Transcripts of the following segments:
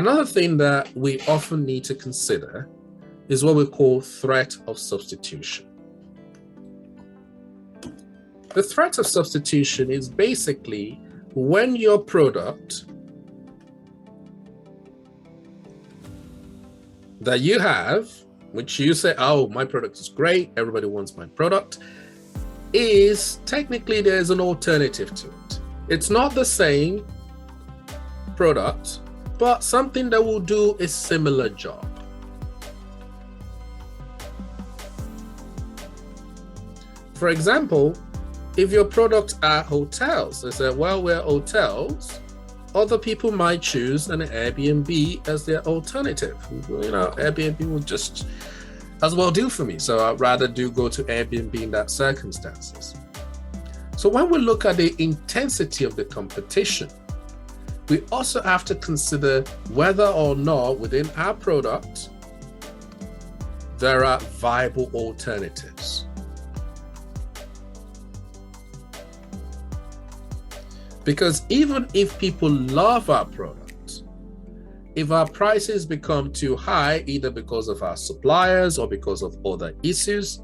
Another thing that we often need to consider is what we call threat of substitution. The threat of substitution is basically when your product that you have, which you say, oh, my product is great, everybody wants my product, is technically there's an alternative to it. It's not the same product, but something that will do a similar job. For example, if your products are hotels, they say, well, we're hotels, other people might choose an Airbnb as their alternative. You know, Airbnb will just as well do for me. So I'd rather go to Airbnb in that circumstances. So when we look at the intensity of the competition, we also have to consider whether or not within our product, there are viable alternatives. Because even if people love our product, if our prices become too high, either because of our suppliers or because of other issues,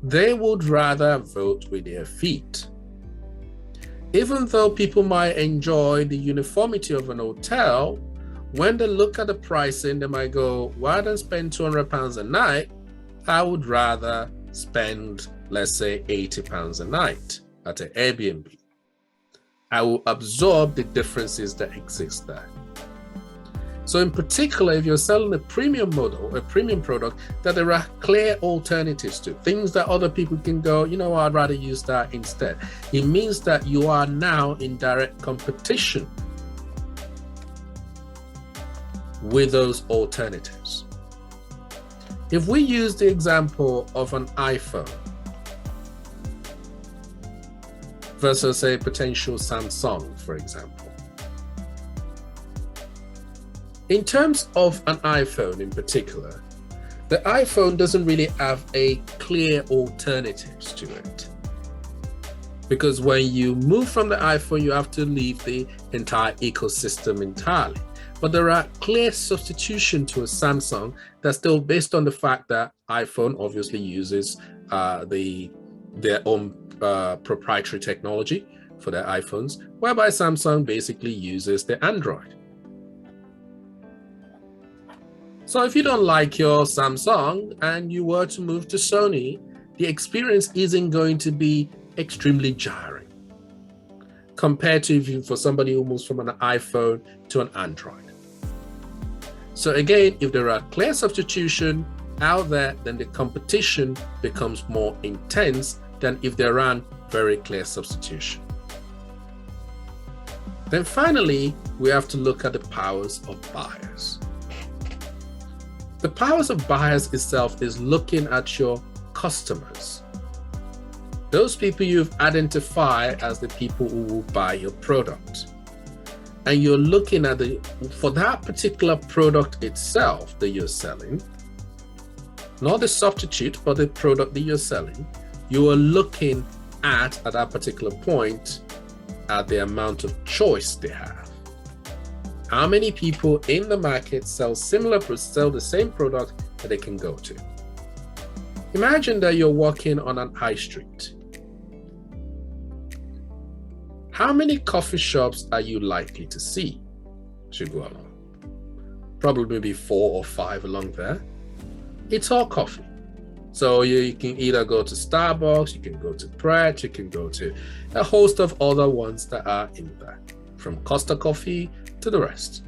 they would rather vote with their feet. Even though people might enjoy the uniformity of an hotel, when they look at the pricing, they might go, rather than spend £200 a night, I would rather spend, let's say, £80 a night at an Airbnb. I will absorb the differences that exist there. So in particular, if you're selling a premium model, a premium product, that there are clear alternatives to, things that other people can go, you know, I'd rather use that instead. It means that you are now in direct competition with those alternatives. If we use the example of an iPhone versus a potential Samsung, for example. In terms of an iPhone in particular, the iPhone doesn't really have a clear alternatives to it. Because when you move from the iPhone, you have to leave the entire ecosystem entirely. But there are clear substitution to a Samsung that's still based on the fact that iPhone obviously uses their own proprietary technology for their iPhones, whereby Samsung basically uses the Android. So if you don't like your Samsung and you were to move to Sony, the experience isn't going to be extremely jarring compared to for somebody who moves from an iPhone to an Android. So again, if there are clear substitution out there, then the competition becomes more intense than if there aren't very clear substitution. Then finally, we have to look at the powers of buyers. The powers of buyers itself is looking at your customers. Those people you've identified as the people who will buy your product. And you're looking at for that particular product itself that you're selling, not the substitute, but the product that you're selling, you are looking at that particular point at the amount of choice they have. How many people in the market sell the same product that they can go to? Imagine that you're walking on an high street. How many coffee shops are you likely to see as you go along? Probably maybe 4 or 5 along there. It's all coffee. So you can either go to Starbucks, you can go to Pret, you can go to a host of other ones that are in there, from Costa Coffee to the rest.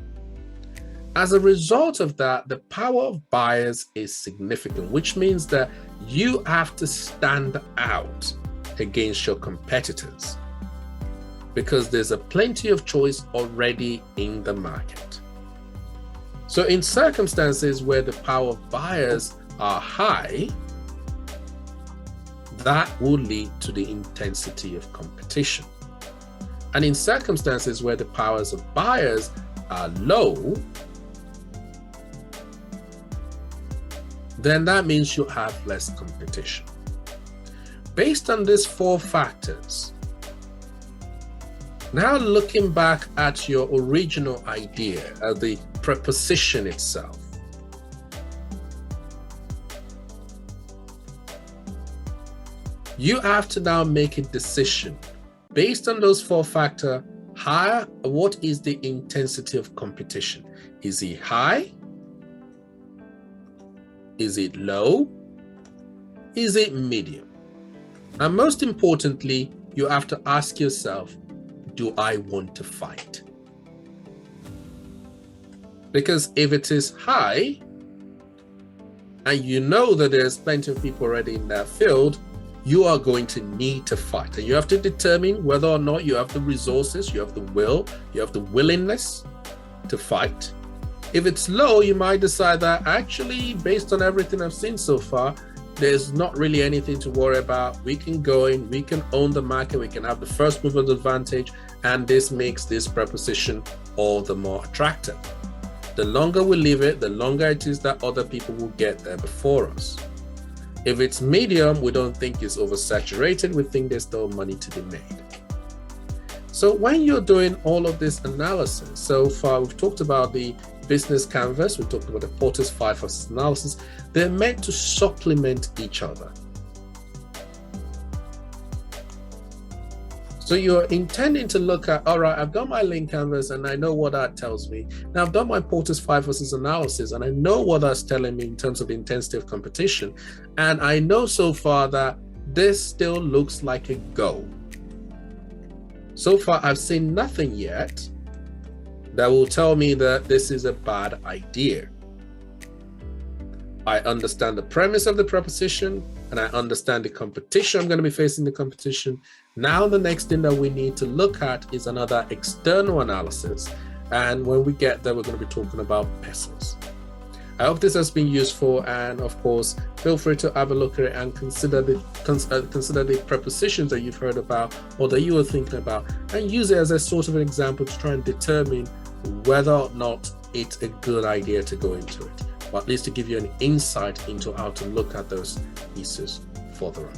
As a result of that, the power of buyers is significant, which means that you have to stand out against your competitors because there's a plenty of choice already in the market. So in circumstances where the power of buyers are high, that will lead to the intensity of competition. And in circumstances where the powers of buyers are low, then that means you have less competition. Based on these 4 factors, now looking back at your original idea, at the preposition itself. You have to now make a decision based on those 4 factors. Higher, what is the intensity of competition? Is it high? Is it low? Is it medium? And most importantly, you have to ask yourself, do I want to fight? Because if it is high, and you know that there's plenty of people already in that field, you are going to need to fight. And you have to determine whether or not you have the resources, you have the will, you have the willingness to fight. If it's low, you might decide that actually, based on everything I've seen so far, there's not really anything to worry about. We can go in, we can own the market, we can have the first mover advantage, and this makes this proposition all the more attractive. The longer we leave it, the longer it is that other people will get there before us. If it's medium, we don't think it's oversaturated. We think there's still money to be made. So when you're doing all of this analysis, so far we've talked about the business canvas, we talked about the Porter's 5 forces analysis. They're meant to supplement each other. So you're intending to look at, all right, I've done my link canvas and I know what that tells me. Now I've done my Porter's 5 forces analysis and I know what that's telling me in terms of the intensity of competition. And I know so far that this still looks like a go. So far, I've seen nothing yet that will tell me that this is a bad idea. I understand the premise of the proposition and I understand the competition I'm going to be facing the competition. Now the next thing that we need to look at is another external analysis. And when we get there, we're going to be talking about PESTLEs. I hope this has been useful, and of course, feel free to have a look at it and consider the prepositions that you've heard about or that you were thinking about, and use it as a sort of an example to try and determine whether or not it's a good idea to go into it, or at least to give you an insight into how to look at those pieces further on.